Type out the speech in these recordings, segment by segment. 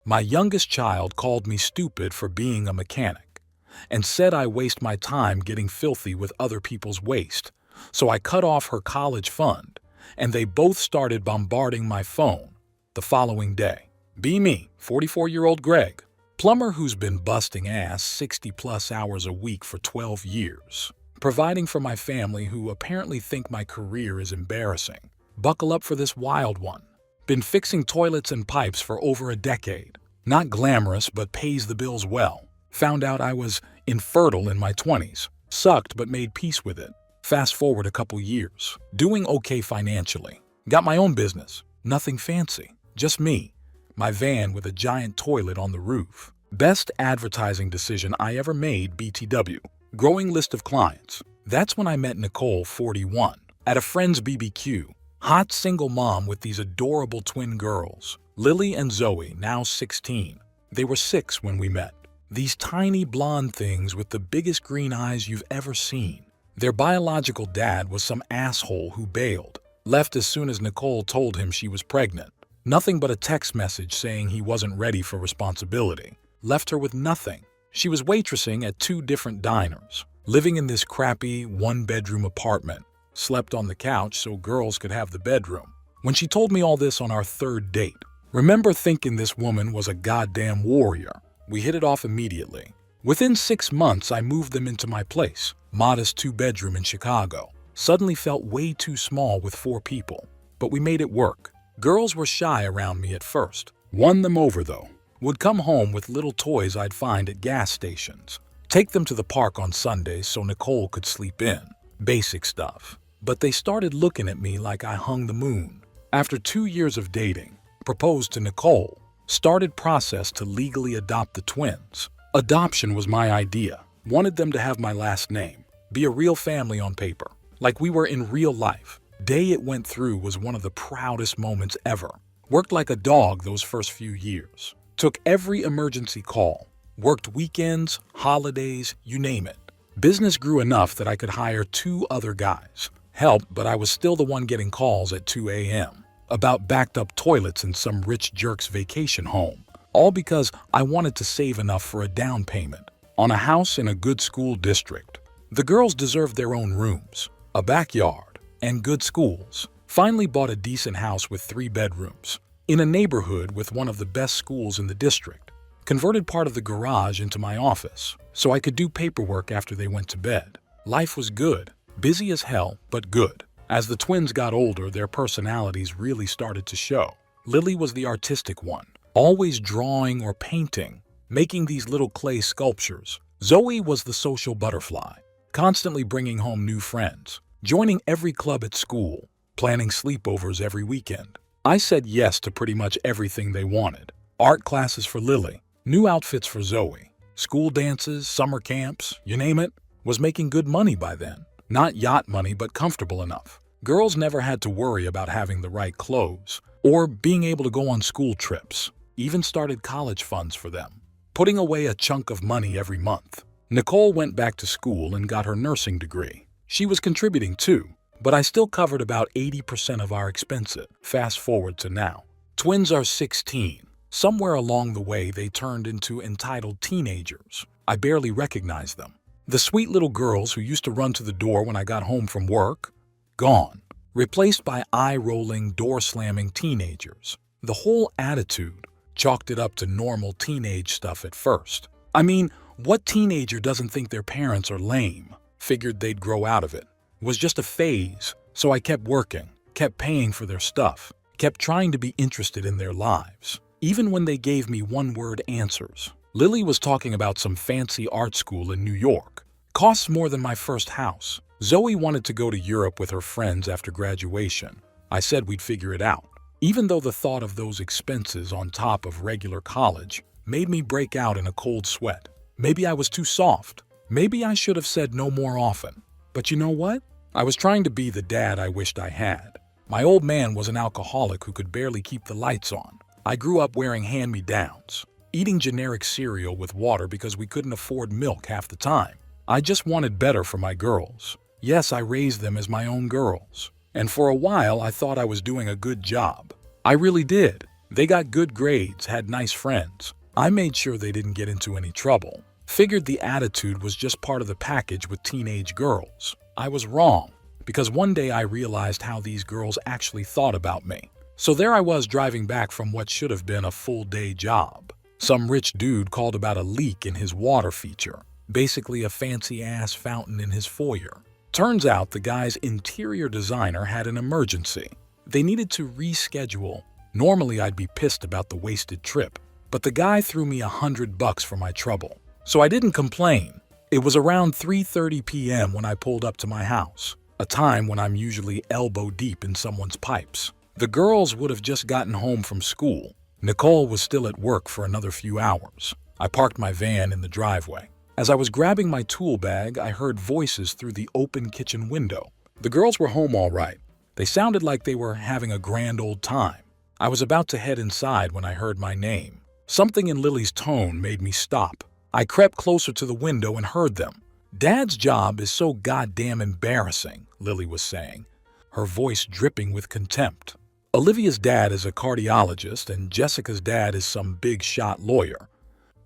My youngest child called me stupid for being a mechanic and said I waste my time getting filthy with other people's waste. So I cut off her college fund, and they both started bombarding my phone the following day. Be me, 44-year-old Greg, plumber who's been busting ass 60-plus hours a week for 12 years, providing for my family who apparently think my career is embarrassing. Buckle up for this wild one. Been fixing toilets and pipes for over a decade. Not glamorous, but pays the bills well. Found out I was infertile in my 20s. Sucked, but made peace with it. Fast forward a couple years. Doing okay financially. Got my own business. Nothing fancy. Just me. My van with a giant toilet on the roof. Best advertising decision I ever made, BTW. Growing list of clients. That's when I met Nicole, 41, at a friend's BBQ. Hot single mom with these adorable twin girls. Lily and Zoe, now 16. They were 6 when we met. These tiny blonde things with the biggest green eyes you've ever seen. Their biological dad was some asshole who bailed. Left as soon as Nicole told him she was pregnant. Nothing but a text message saying he wasn't ready for responsibility. Left her with nothing. She was waitressing at 2 different diners. Living in this crappy, 1-bedroom apartment. Slept on the couch so girls could have the bedroom. When she told me all this on our 3rd date, remember thinking this woman was a goddamn warrior. We hit it off immediately. Within 6 months, I moved them into my place. Modest 2-bedroom in Chicago. Suddenly felt way too small with 4 people. But we made it work. Girls were shy around me at first. Won them over though. Would come home with little toys I'd find at gas stations. Take them to the park on Sundays so Nicole could sleep in. Basic stuff. But they started looking at me like I hung the moon. After 2 years of dating, proposed to Nicole. Started process to legally adopt the twins. Adoption was my idea. Wanted them to have my last name. Be a real family on paper. Like we were in real life. Day it went through was one of the proudest moments ever. Worked like a dog those first few years. Took every emergency call. Worked weekends, holidays, you name it. Business grew enough that I could hire 2 other guys. Helped, but I was still the one getting calls at 2 a.m. about backed up toilets in some rich jerk's vacation home. All because I wanted to save enough for a down payment on a house in a good school district. The girls deserved their own rooms, a backyard, and good schools. Finally bought a decent house with 3 bedrooms in a neighborhood with one of the best schools in the district. Converted part of the garage into my office so I could do paperwork after they went to bed. Life was good, busy as hell, but good. As the twins got older, their personalities really started to show. Lily was the artistic one, always drawing or painting, making these little clay sculptures. Zoe was the social butterfly, constantly bringing home new friends, joining every club at school, planning sleepovers every weekend. I said yes to pretty much everything they wanted. Art classes for Lily, new outfits for Zoe, school dances, summer camps, you name it. Was making good money by then. Not yacht money, but comfortable enough. Girls never had to worry about having the right clothes or being able to go on school trips. Even started college funds for them, putting away a chunk of money every month. Nicole went back to school and got her nursing degree. She was contributing too, but I still covered about 80% of our expenses. Fast forward to now. Twins are 16. Somewhere along the way, they turned into entitled teenagers. I barely recognized them. The sweet little girls who used to run to the door when I got home from work, gone. Replaced by eye-rolling, door-slamming teenagers. The whole attitude chalked it up to normal teenage stuff at first. I mean, what teenager doesn't think their parents are lame? Figured they'd grow out of it. It was just a phase, so I kept working, kept paying for their stuff, kept trying to be interested in their lives, even when they gave me one-word answers. Lily was talking about some fancy art school in New York. Costs more than my first house. Zoe wanted to go to Europe with her friends after graduation. I said we'd figure it out. Even though the thought of those expenses on top of regular college made me break out in a cold sweat. Maybe I was too soft. Maybe I should have said no more often. But you know what? I was trying to be the dad I wished I had. My old man was an alcoholic who could barely keep the lights on. I grew up wearing hand-me-downs, eating generic cereal with water because we couldn't afford milk half the time. I just wanted better for my girls. Yes, I raised them as my own girls. And for a while, I thought I was doing a good job. I really did. They got good grades, had nice friends. I made sure they didn't get into any trouble. Figured the attitude was just part of the package with teenage girls. I was wrong, because one day I realized how these girls actually thought about me. So there I was driving back from what should have been a full-day job. Some rich dude called about a leak in his water feature, basically a fancy-ass fountain in his foyer. Turns out the guy's interior designer had an emergency. They needed to reschedule. Normally I'd be pissed about the wasted trip, but the guy threw me $100 for my trouble. So I didn't complain. It was around 3:30 p.m. when I pulled up to my house, a time when I'm usually elbow deep in someone's pipes. The girls would have just gotten home from school. Nicole was still at work for another few hours. I parked my van in the driveway. As I was grabbing my tool bag, I heard voices through the open kitchen window. The girls were home all right. They sounded like they were having a grand old time. I was about to head inside when I heard my name. Something in Lily's tone made me stop. I crept closer to the window and heard them. "Dad's job is so goddamn embarrassing," Lily was saying, her voice dripping with contempt. Olivia's dad is a cardiologist and Jessica's dad is some big shot lawyer.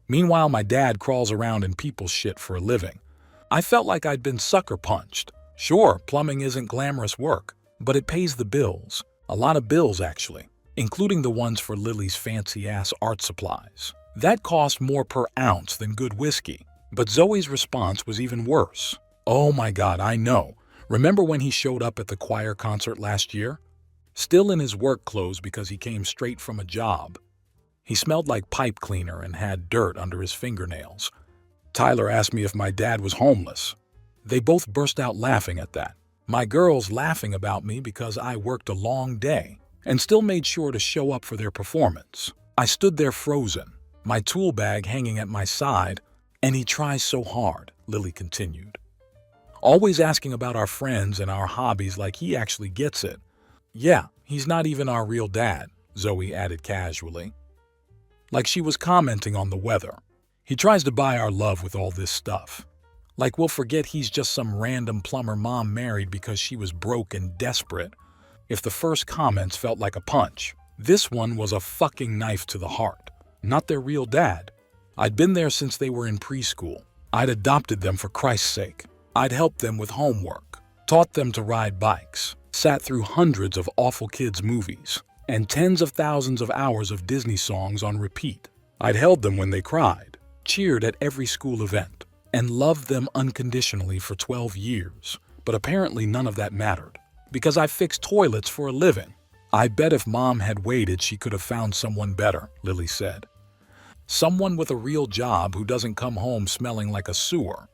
Meanwhile, my dad crawls around in people's shit for a living. I felt like I'd been sucker punched. Sure, plumbing isn't glamorous work, but it pays the bills. A lot of bills, actually, including the ones for Lily's fancy-ass art supplies. That cost more per ounce than good whiskey. But Zoe's response was even worse. "Oh my God, I know. Remember when he showed up at the choir concert last year? Still in his work clothes because he came straight from a job. He smelled like pipe cleaner and had dirt under his fingernails. Tyler asked me if my dad was homeless." They both burst out laughing at that. My girls laughing about me because I worked a long day and still made sure to show up for their performance. I stood there frozen, my tool bag hanging at my side. "And he tries so hard," Lily continued. "Always asking about our friends and our hobbies like he actually gets it." "Yeah, he's not even our real dad," Zoe added casually, like she was commenting on the weather. "He tries to buy our love with all this stuff. Like we'll forget he's just some random plumber mom married because she was broke and desperate." If the first comments felt like a punch, this one was a fucking knife to the heart. Not their real dad. I'd been there since they were in preschool. I'd adopted them for Christ's sake. I'd helped them with homework, taught them to ride bikes, sat through hundreds of awful kids' movies, and tens of thousands of hours of Disney songs on repeat. I'd held them when they cried, cheered at every school event, and loved them unconditionally for 12 years. But apparently none of that mattered, because I fixed toilets for a living. "I bet if Mom had waited, she could have found someone better," Lily said. "Someone with a real job who doesn't come home smelling like a sewer."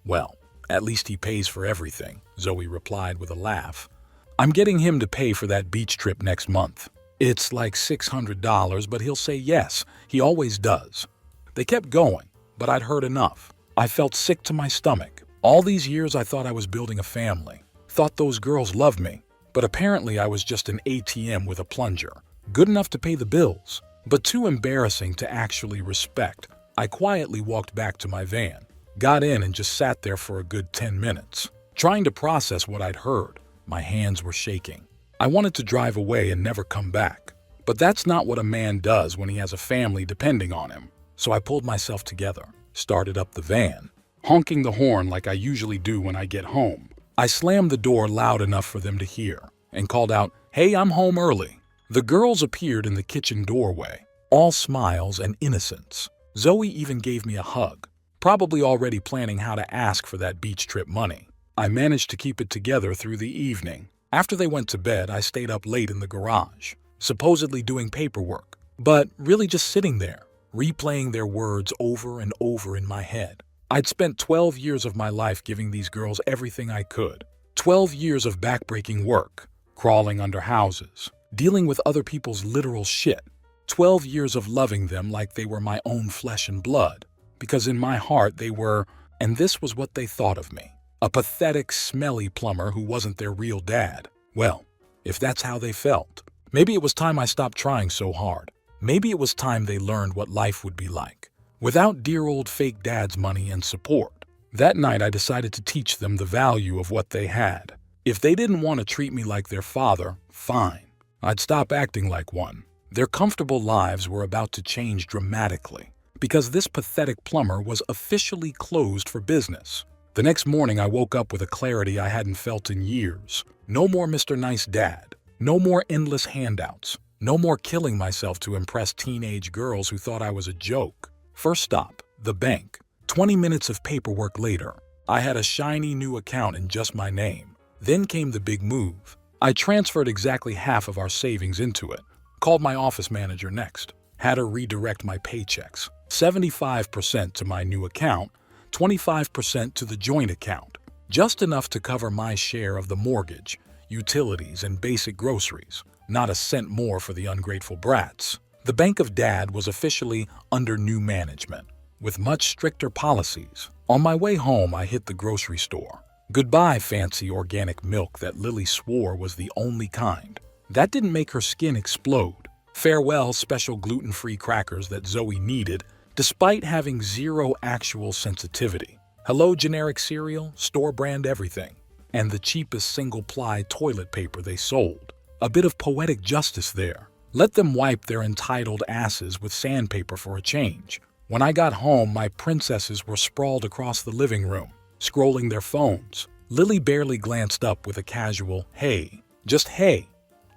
"Well, at least he pays for everything," Zoe replied with a laugh. "I'm getting him to pay for that beach trip next month. It's like $600, but he'll say yes. He always does." They kept going, but I'd heard enough. I felt sick to my stomach. All these years I thought I was building a family, thought those girls loved me, but apparently I was just an ATM with a plunger, good enough to pay the bills, but too embarrassing to actually respect. I quietly walked back to my van, got in and just sat there for a good 10 minutes, trying to process what I'd heard. My hands were shaking. I wanted to drive away and never come back, but that's not what a man does when he has a family depending on him. So I pulled myself together, started up the van, honking the horn like I usually do when I get home. I slammed the door loud enough for them to hear and called out, "Hey, I'm home early." The girls appeared in the kitchen doorway, all smiles and innocence. Zoe even gave me a hug, probably already planning how to ask for that beach trip money. I managed to keep it together through the evening. After they went to bed, I stayed up late in the garage, supposedly doing paperwork, but really just sitting there, replaying their words over and over in my head. I'd spent 12 years of my life giving these girls everything I could. 12 years of backbreaking work, crawling under houses, dealing with other people's literal shit. 12 years of loving them like they were my own flesh and blood, because in my heart they were, and this was what they thought of me, a pathetic, smelly plumber who wasn't their real dad. Well, if that's how they felt, maybe it was time I stopped trying so hard. Maybe it was time they learned what life would be like, without dear old fake dad's money and support. That night I decided to teach them the value of what they had. If they didn't want to treat me like their father, fine. I'd stop acting like one. Their comfortable lives were about to change dramatically because this pathetic plumber was officially closed for business. The next morning, I woke up with a clarity I hadn't felt in years. No more Mr. Nice Dad. No more endless handouts. No more killing myself to impress teenage girls who thought I was a joke. First stop, the bank. 20 minutes of paperwork later, I had a shiny new account in just my name. Then came the big move. I transferred exactly half of our savings into it. Called my office manager next. Had her redirect my paychecks. 75% to my new account, 25% to the joint account. Just enough to cover my share of the mortgage, utilities, and basic groceries. Not a cent more for the ungrateful brats. The Bank of Dad was officially under new management, with much stricter policies. On my way home, I hit the grocery store. Goodbye, fancy organic milk that Lily swore was the only kind. That didn't make her skin explode. Farewell, special gluten-free crackers that Zoe needed, despite having zero actual sensitivity. Hello, generic cereal, store-brand everything, and the cheapest single-ply toilet paper they sold. A bit of poetic justice there. Let them wipe their entitled asses with sandpaper for a change. When I got home, my princesses were sprawled across the living room, scrolling their phones. Lily barely glanced up with a casual, hey, just hey,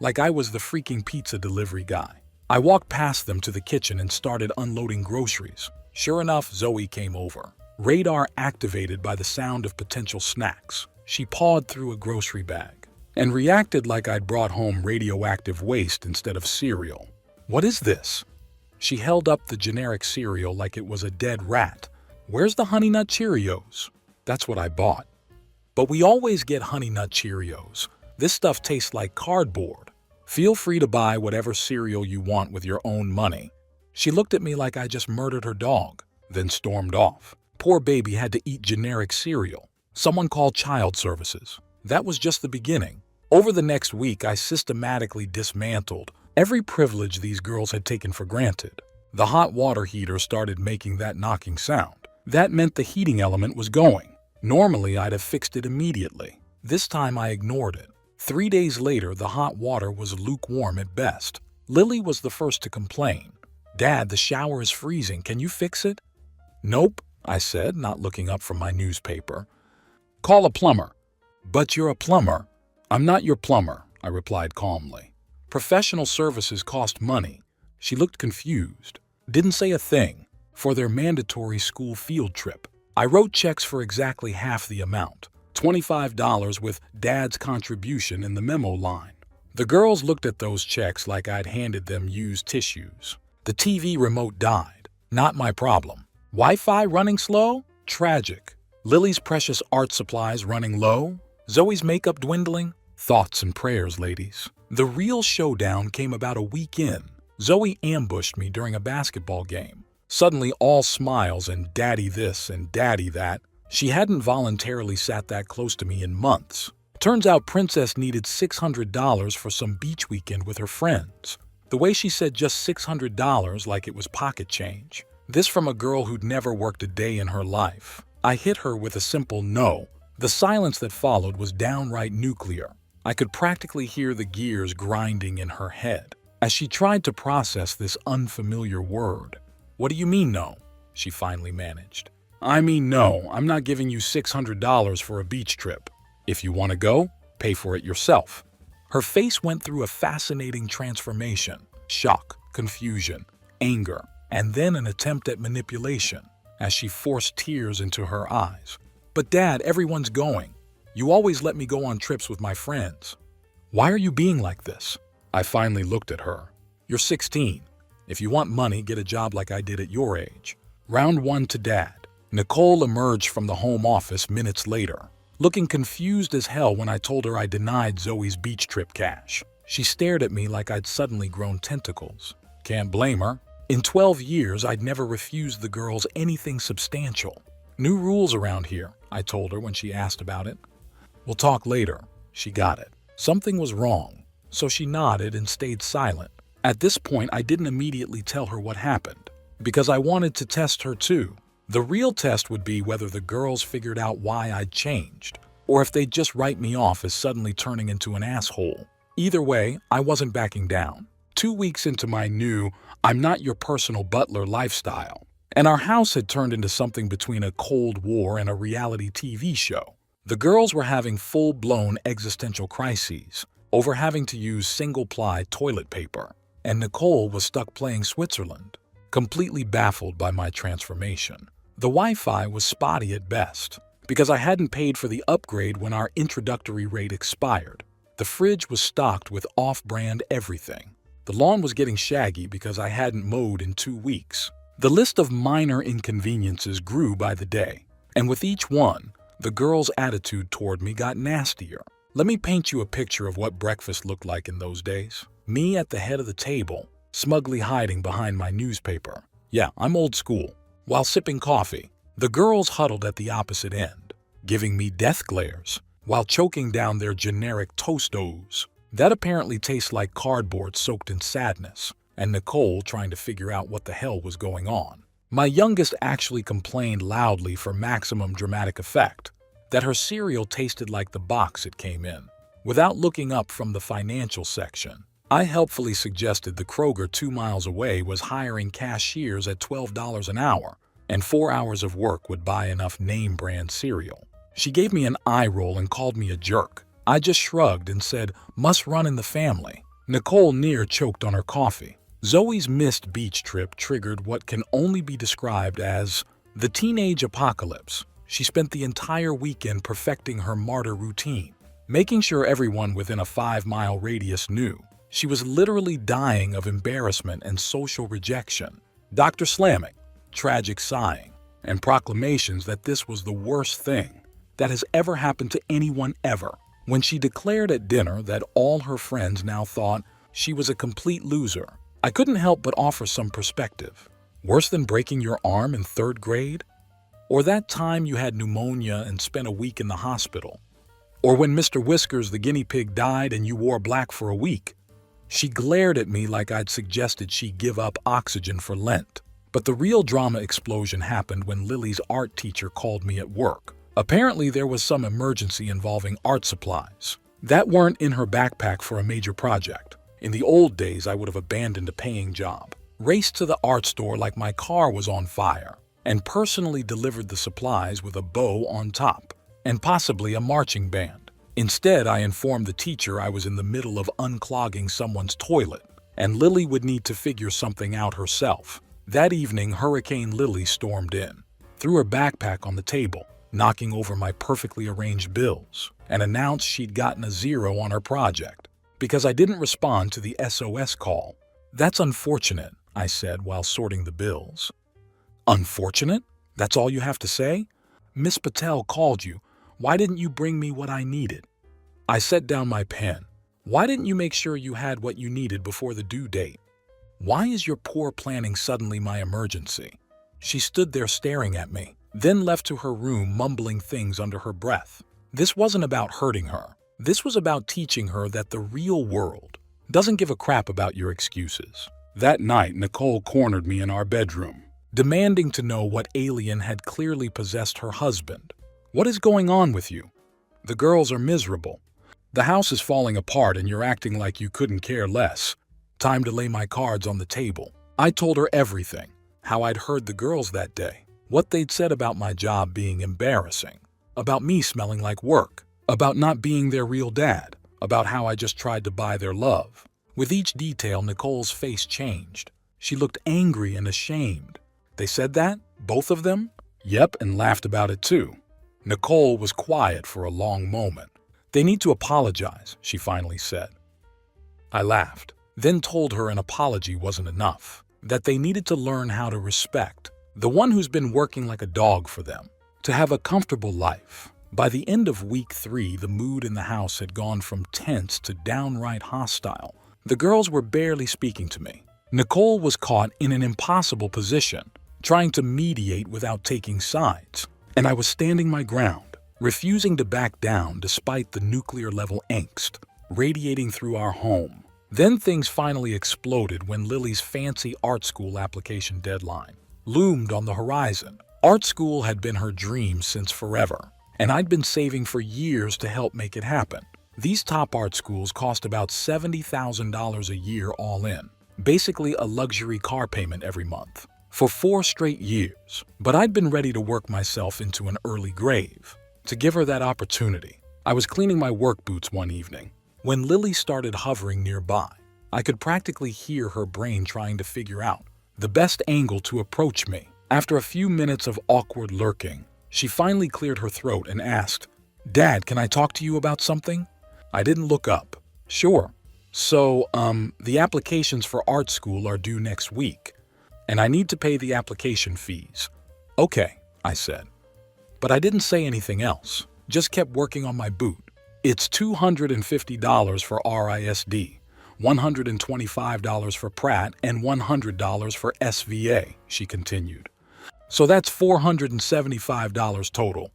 like I was the freaking pizza delivery guy. I walked past them to the kitchen and started unloading groceries. Sure enough, Zoe came over. Radar activated by the sound of potential snacks. She pawed through a grocery bag and reacted like I'd brought home radioactive waste instead of cereal. What is this? She held up the generic cereal like it was a dead rat. Where's the Honey Nut Cheerios? That's what I bought. But we always get Honey Nut Cheerios. This stuff tastes like cardboard. Feel free to buy whatever cereal you want with your own money. She looked at me like I just murdered her dog, then stormed off. Poor baby had to eat generic cereal. Someone called child services. That was just the beginning. Over the next week, I systematically dismantled every privilege these girls had taken for granted. The hot water heater started making that knocking sound. That meant the heating element was going. Normally, I'd have fixed it immediately. This time, I ignored it. 3 days later, the hot water was lukewarm at best. Lily was the first to complain. Dad, the shower is freezing. Can you fix it? Nope, I said, not looking up from my newspaper. Call a plumber. But you're a plumber. I'm not your plumber, I replied calmly. Professional services cost money. She looked confused. Didn't say a thing. For their mandatory school field trip. I wrote checks for exactly half the amount. $25 with Dad's contribution in the memo line. The girls looked at those checks like I'd handed them used tissues. The TV remote died. Not my problem. Wi-Fi running slow? Tragic. Lily's precious art supplies running low? Zoe's makeup dwindling? Thoughts and prayers, ladies. The real showdown came about a week in. Zoe ambushed me during a basketball game. Suddenly all smiles and daddy this and daddy that. She hadn't voluntarily sat that close to me in months. Turns out Princess needed $600 for some beach weekend with her friends. The way she said just $600 like it was pocket change. This from a girl who'd never worked a day in her life. I hit her with a simple no. The silence that followed was downright nuclear. I could practically hear the gears grinding in her head as she tried to process this unfamiliar word. What do you mean no? She finally managed. I mean no, I'm not giving you $600 for a beach trip. If you want to go, pay for it yourself. Her face went through a fascinating transformation. Shock, confusion, anger, and then an attempt at manipulation as she forced tears into her eyes. But Dad, everyone's going. You always let me go on trips with my friends. Why are you being like this? I finally looked at her. You're 16. If you want money, get a job like I did at your age. Round 1 to Dad. Nicole emerged from the home office minutes later, looking confused as hell when I told her I denied Zoe's beach trip cash. She stared at me like I'd suddenly grown tentacles. Can't blame her. In 12 years, I'd never refused the girls anything substantial. New rules around here, I told her when she asked about it. We'll talk later. She got it. Something was wrong, so she nodded and stayed silent. At this point, I didn't immediately tell her what happened, because I wanted to test her too. The real test would be whether the girls figured out why I'd changed, or if they'd just write me off as suddenly turning into an asshole. Either way, I wasn't backing down. 2 weeks into my new I'm not your personal butler lifestyle, and our house had turned into something between a Cold War and a reality TV show. The girls were having full-blown existential crises over having to use single-ply toilet paper, and Nicole was stuck playing Switzerland, completely baffled by my transformation. The Wi-Fi was spotty at best, because I hadn't paid for the upgrade when our introductory rate expired. The fridge was stocked with off-brand everything. The lawn was getting shaggy because I hadn't mowed in 2 weeks. The list of minor inconveniences grew by the day, and with each one, the girls' attitude toward me got nastier. Let me paint you a picture of what breakfast looked like in those days. Me at the head of the table, smugly hiding behind my newspaper. Yeah, I'm old school. While sipping coffee, the girls huddled at the opposite end, giving me death glares while choking down their generic Toastos. That apparently tastes like cardboard soaked in sadness, and Nicole trying to figure out what the hell was going on. My youngest actually complained loudly for maximum dramatic effect that her cereal tasted like the box it came in. Without looking up from the financial section, I helpfully suggested the Kroger 2 miles away was hiring cashiers at $12 an hour, and 4 hours of work would buy enough name-brand cereal. She gave me an eye roll and called me a jerk. I just shrugged and said, must run in the family. Nicole near choked on her coffee. Zoe's missed beach trip triggered what can only be described as the teenage apocalypse. She spent the entire weekend perfecting her martyr routine, making sure everyone within a 5-mile radius knew. She was literally dying of embarrassment and social rejection. Dr. slamming, tragic sighing, and proclamations that this was the worst thing that has ever happened to anyone ever. When she declared at dinner that all her friends now thought she was a complete loser, I couldn't help but offer some perspective. Worse than breaking your arm in 3rd grade? Or that time you had pneumonia and spent a week in the hospital? Or when Mr. Whiskers the guinea pig died and you wore black for a week? She glared at me like I'd suggested she give up oxygen for Lent. But the real drama explosion happened when Lily's art teacher called me at work. Apparently there was some emergency involving art supplies that weren't in her backpack for a major project. In the old days, I would have abandoned a paying job, raced to the art store like my car was on fire, and personally delivered the supplies with a bow on top, and possibly a marching band. Instead, I informed the teacher I was in the middle of unclogging someone's toilet, and Lily would need to figure something out herself. That evening, Hurricane Lily stormed in, threw her backpack on the table, knocking over my perfectly arranged bills, and announced she'd gotten a 0 on her project because I didn't respond to the SOS call. That's unfortunate, I said while sorting the bills. Unfortunate? That's all you have to say? Miss Patel called you. Why didn't you bring me what I needed? I set down my pen. Why didn't you make sure you had what you needed before the due date? Why is your poor planning suddenly my emergency? She stood there staring at me, then left to her room mumbling things under her breath. This wasn't about hurting her. This was about teaching her that the real world doesn't give a crap about your excuses. That night, Nicole cornered me in our bedroom, demanding to know what alien had clearly possessed her husband. What is going on with you? The girls are miserable. The house is falling apart and you're acting like you couldn't care less. Time to lay my cards on the table. I told her everything, how I'd heard the girls that day, what they'd said about my job being embarrassing, about me smelling like work, about not being their real dad, about how I just tried to buy their love. With each detail, Nicole's face changed. She looked angry and ashamed. They said that? Both of them? Yep, and laughed about it too. Nicole was quiet for a long moment. They need to apologize, she finally said. I laughed, then told her an apology wasn't enough, that they needed to learn how to respect the one who's been working like a dog for them, to have a comfortable life. By the end of week 3, the mood in the house had gone from tense to downright hostile. The girls were barely speaking to me. Nicole was caught in an impossible position, trying to mediate without taking sides, and I was standing my ground, refusing to back down despite the nuclear-level angst radiating through our home. Then things finally exploded when Lily's fancy art school application deadline loomed on the horizon. Art school had been her dream since forever, and I'd been saving for years to help make it happen. These top art schools cost about $70,000 a year all in, basically a luxury car payment every month, for 4 straight years. But I'd been ready to work myself into an early grave, to give her that opportunity. I was cleaning my work boots one evening when Lily started hovering nearby. I could practically hear her brain trying to figure out the best angle to approach me. After a few minutes of awkward lurking, she finally cleared her throat and asked, "Dad, can I talk to you about something?" I didn't look up. "Sure. So, the applications for art school are due next week, and I need to pay the application fees." "Okay," I said. But I didn't say anything else, just kept working on my boot. "It's $250 for RISD, $125 for Pratt, and $100 for SVA," she continued. "So that's $475 total."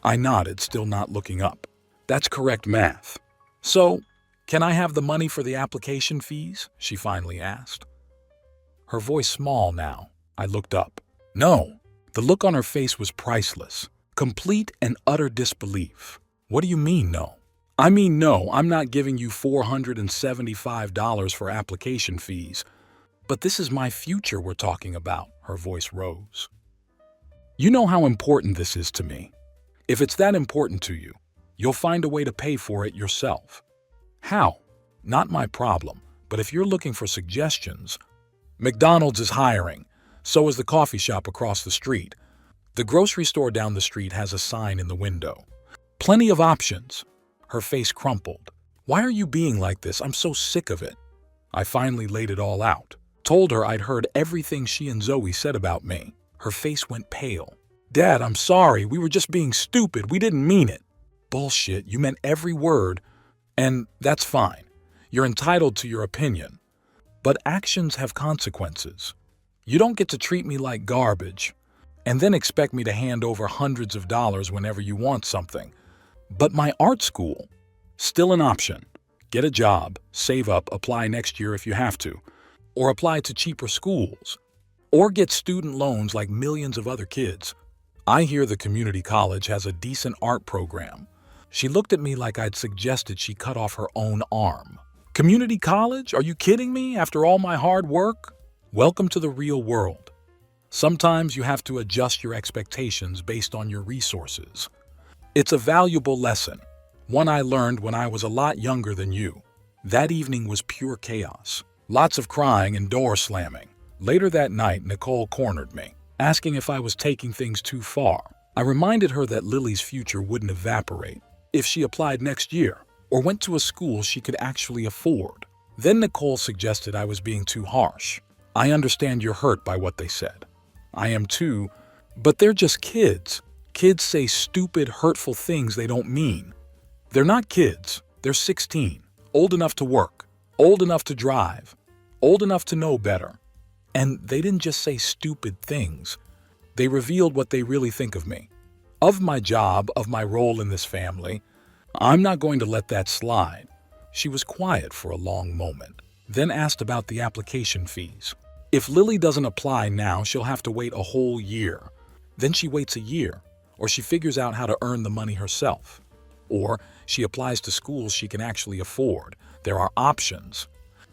I nodded, still not looking up. "That's correct math. So, can I have the money for the application fees?" she finally asked. Her voice small now. I looked up. "No." The look on her face was priceless. Complete and utter disbelief. "What do you mean, no?" "I mean, no, I'm not giving you $475 for application fees. But this is my future we're talking about." Her voice rose. "You know how important this is to me. If it's that important to you, you'll find a way to pay for it yourself." "How?" "Not my problem, but if you're looking for suggestions, McDonald's is hiring. So is the coffee shop across the street. The grocery store down the street has a sign in the window. Plenty of options." Her face crumpled. "Why are you being like this? I'm so sick of it." I finally laid it all out. Told her I'd heard everything she and Zoe said about me. Her face went pale. "Dad, I'm sorry. We were just being stupid. We didn't mean it." "Bullshit. You meant every word. And that's fine. You're entitled to your opinion. But actions have consequences. You don't get to treat me like garbage and then expect me to hand over hundreds of dollars whenever you want something. But my art school, still an option. Get a job, save up, apply next year if you have to, or apply to cheaper schools, or get student loans like millions of other kids. I hear the community college has a decent art program." She looked at me like I'd suggested she cut off her own arm. "Community college? Are you kidding me after all my hard work?" Welcome to the real world. Sometimes you have to adjust your expectations based on your resources. It's a valuable lesson, one I learned when I was a lot younger than you. That evening was pure chaos. Lots of crying and door slamming. Later that night, Nicole cornered me, asking if I was taking things too far. I reminded her that Lily's future wouldn't evaporate if she applied next year or went to a school she could actually afford. Then Nicole suggested I was being too harsh. "I understand you're hurt by what they said. I am too, but they're just kids. Kids say stupid, hurtful things they don't mean. They're not kids. They're 16, old enough to work, old enough to drive, old enough to know better. And they didn't just say stupid things. They revealed what they really think of me, of my job, of my role in this family. I'm not going to let that slide." She was quiet for a long moment, then asked about the application fees. "If Lily doesn't apply now, she'll have to wait a whole year. Then she waits a year, or she figures out how to earn the money herself. Or she applies to schools she can actually afford. There are options.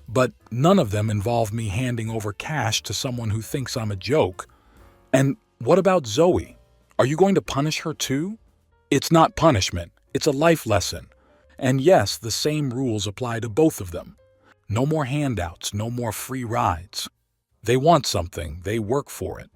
But none of them involve me handing over cash to someone who thinks I'm a joke. And what about Zoe? Are you going to punish her too?" "It's not punishment. It's a life lesson. And yes, the same rules apply to both of them. No more handouts, no more free rides. They want something, they work for it."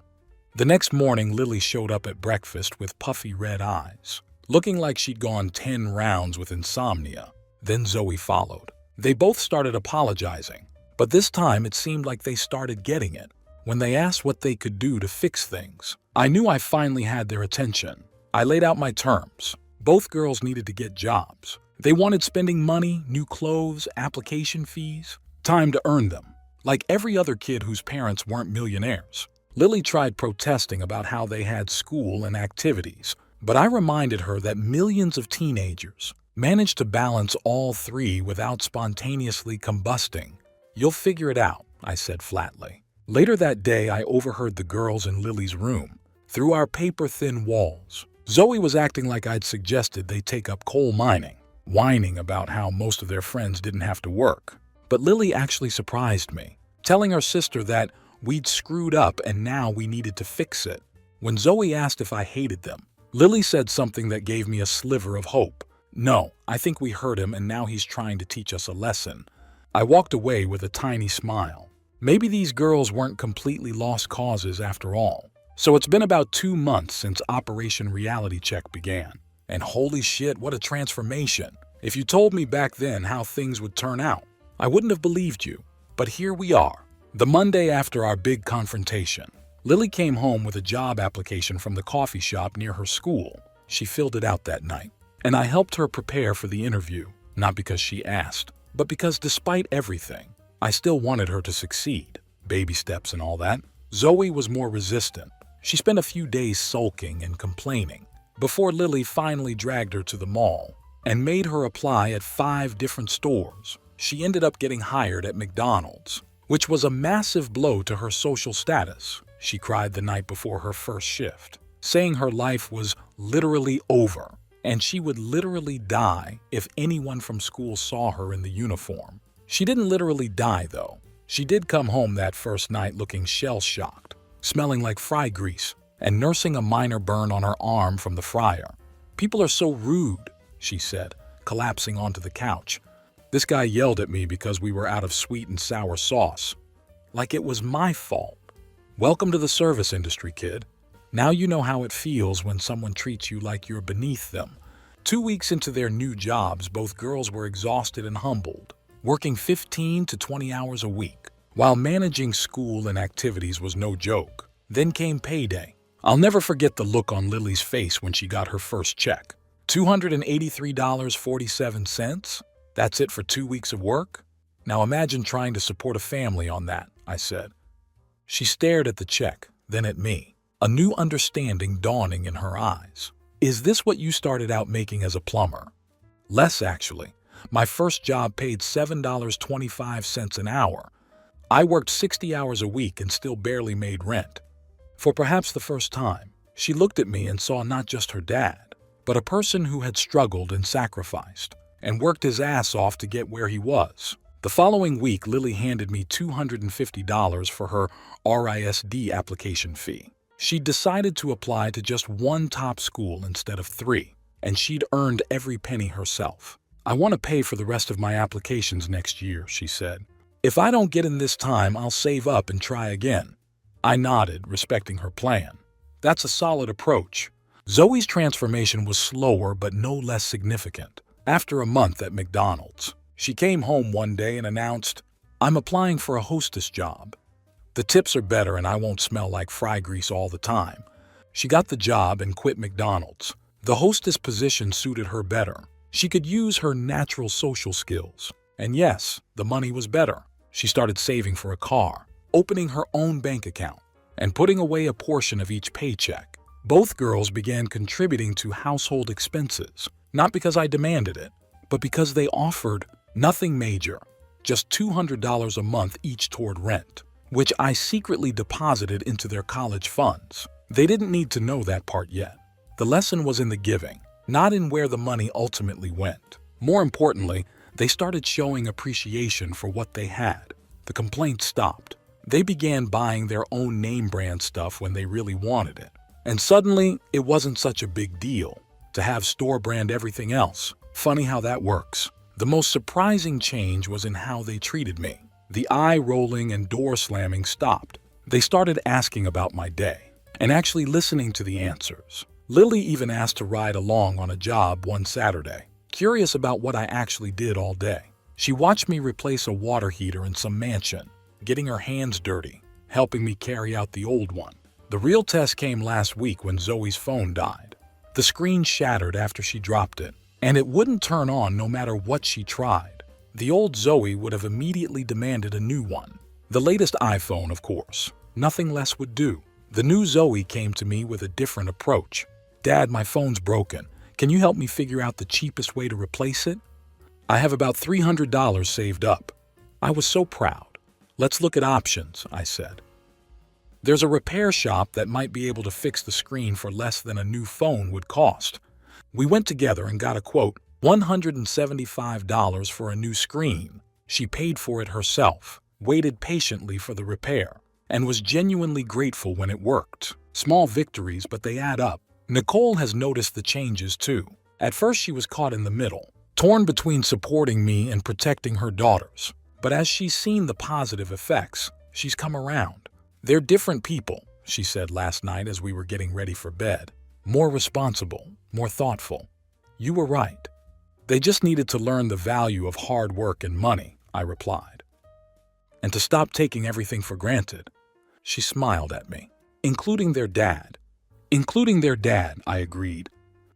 The next morning, Lily showed up at breakfast with puffy red eyes, looking like she'd gone 10 rounds with insomnia. Then Zoe followed. They both started apologizing, but this time it seemed like they started getting it. When they asked what they could do to fix things, I knew I finally had their attention. I laid out my terms. Both girls needed to get jobs. They wanted spending money, new clothes, application fees, time to earn them, like every other kid whose parents weren't millionaires. Lily tried protesting about how they had school and activities, but I reminded her that millions of teenagers manage to balance all three without spontaneously combusting. "You'll figure it out," I said flatly. Later that day, I overheard the girls in Lily's room, through our paper-thin walls. Zoe was acting like I'd suggested they take up coal mining. whining about how most of their friends didn't have to work. But Lily actually surprised me, telling her sister that we'd screwed up and now we needed to fix it. When Zoe asked if I hated them, Lily said something that gave me a sliver of hope. No, I think we hurt him and now he's trying to teach us a lesson. I walked away with a tiny smile. Maybe these girls weren't completely lost causes after all. So it's been about 2 months since Operation Reality Check began. And holy shit, what a transformation. If you told me back then how things would turn out, I wouldn't have believed you. But here we are. The Monday after our big confrontation, Lily came home with a job application from the coffee shop near her school. She filled it out that night, and I helped her prepare for the interview, not because she asked, but because despite everything, I still wanted her to succeed. Baby steps and all that. Zoe was more resistant. She spent a few days sulking and complaining before Lily finally dragged her to the mall and made her apply at 5 different stores. She ended up getting hired at McDonald's, which was a massive blow to her social status. She cried the night before her first shift, saying her life was literally over and she would literally die if anyone from school saw her in the uniform. She didn't literally die, though. She did come home that first night looking shell-shocked, smelling like fry grease, and nursing a minor burn on her arm from the fryer. "People are so rude," she said, collapsing onto the couch. "This guy yelled at me because we were out of sweet and sour sauce. Like it was my fault. Welcome to the service industry, kid. Now you know how it feels when someone treats you like you're beneath them." 2 weeks into their new jobs, both girls were exhausted and humbled, working 15 to 20 hours a week, while managing school and activities was no joke. Then came payday. I'll never forget the look on Lily's face when she got her first check. $283.47? That's it for 2 weeks of work? Now imagine trying to support a family on that, I said. She stared at the check, then at me, a new understanding dawning in her eyes. "Is this what you started out making as a plumber?" "Less, actually. My first job paid $7.25 an hour. I worked 60 hours a week and still barely made rent." For perhaps the first time, she looked at me and saw not just her dad, but a person who had struggled and sacrificed and worked his ass off to get where he was. The following week, Lily handed me $250 for her RISD application fee. She'd decided to apply to just one top school instead of 3, and she'd earned every penny herself. "I want to pay for the rest of my applications next year," she said. "If I don't get in this time, I'll save up and try again." I nodded, respecting her plan. That's a solid approach. Zoe's transformation was slower but no less significant. After a month at McDonald's, she came home one day and announced, "I'm applying for a hostess job. The tips are better and I won't smell like fry grease all the time." She got the job and quit McDonald's. The hostess position suited her better. She could use her natural social skills. And yes, the money was better. She started saving for a car, opening her own bank account, and putting away a portion of each paycheck. Both girls began contributing to household expenses, not because I demanded it, but because they offered nothing major, just $200 a month each toward rent, which I secretly deposited into their college funds. They didn't need to know that part yet. The lesson was in the giving, not in where the money ultimately went. More importantly, they started showing appreciation for what they had. The complaints stopped. They began buying their own name brand stuff when they really wanted it. And suddenly, it wasn't such a big deal to have store brand everything else. Funny how that works. The most surprising change was in how they treated me. The eye rolling and door slamming stopped. They started asking about my day and actually listening to the answers. Lily even asked to ride along on a job one Saturday, curious about what I actually did all day. She watched me replace a water heater in some mansion, getting her hands dirty, helping me carry out the old one. The real test came last week when Zoe's phone died. The screen shattered after she dropped it, and it wouldn't turn on no matter what she tried. The old Zoe would have immediately demanded a new one. The latest iPhone, of course. Nothing less would do. The new Zoe came to me with a different approach. "Dad, my phone's broken. Can you help me figure out the cheapest way to replace it? I have about $300 saved up." I was so proud. "Let's look at options," I said. "There's a repair shop that might be able to fix the screen for less than a new phone would cost." We went together and got a quote, $175 for a new screen. She paid for it herself, waited patiently for the repair, and was genuinely grateful when it worked. Small victories, but they add up. Nicole has noticed the changes too. At first she was caught in the middle, torn between supporting me and protecting her daughters. But as she's seen the positive effects, she's come around. "They're different people," she said last night as we were getting ready for bed. "More responsible, more thoughtful." "You were right. They just needed to learn the value of hard work and money," I replied. "And to stop taking everything for granted." She smiled at me. "Including their dad." "Including their dad," I agreed.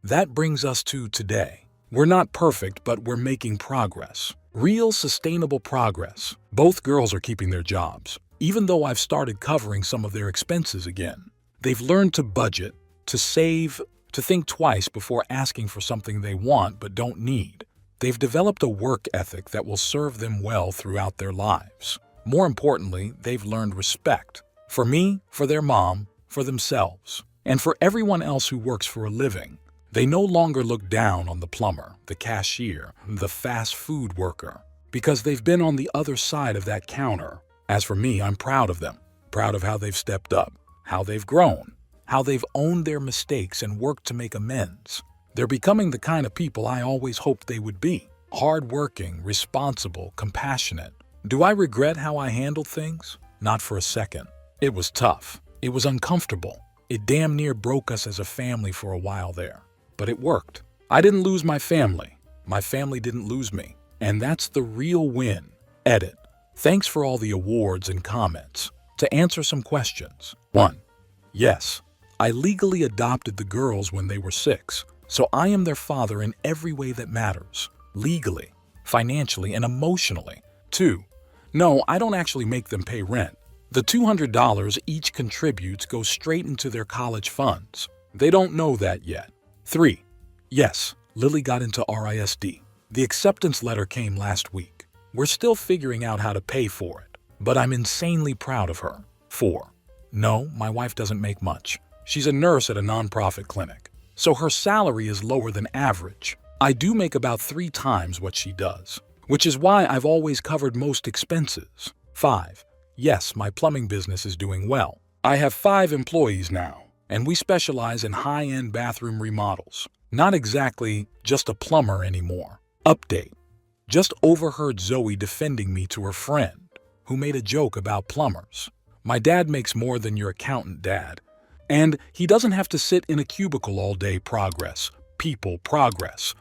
That brings us to today. We're not perfect, but we're making progress. Real, sustainable progress. Both girls are keeping their jobs, even though I've started covering some of their expenses again. They've learned to budget, to save, to think twice before asking for something they want but don't need. They've developed a work ethic that will serve them well throughout their lives. More importantly, they've learned respect. For me, for their mom, for themselves, and for everyone else who works for a living. They no longer look down on the plumber, the cashier, the fast food worker, because they've been on the other side of that counter. As for me, I'm proud of them, proud of how they've stepped up, how they've grown, how they've owned their mistakes and worked to make amends. They're becoming the kind of people I always hoped they would be. Hardworking, responsible, compassionate. Do I regret how I handled things? Not for a second. It was tough. It was uncomfortable. It damn near broke us as a family for a while there. But it worked. I didn't lose my family. My family didn't lose me. And that's the real win. Edit. Thanks for all the awards and comments. To answer some questions. 1. Yes, I legally adopted the girls when they were 6, so I am their father in every way that matters. Legally, financially, and emotionally. 2. No, I don't actually make them pay rent. The $200 each contributes goes straight into their college funds. They don't know that yet. 3. Yes, Lily got into RISD. The acceptance letter came last week. We're still figuring out how to pay for it, but I'm insanely proud of her. 4. No, my wife doesn't make much. She's a nurse at a nonprofit clinic, so her salary is lower than average. I do make about 3 times what she does, which is why I've always covered most expenses. 5. Yes, my plumbing business is doing well. I have 5 employees now, and we specialize in high-end bathroom remodels. Not exactly just a plumber anymore. Update. Just overheard Zoe defending me to her friend, who made a joke about plumbers. My dad makes more than your accountant, Dad. And he doesn't have to sit in a cubicle all day. Progress. People, progress.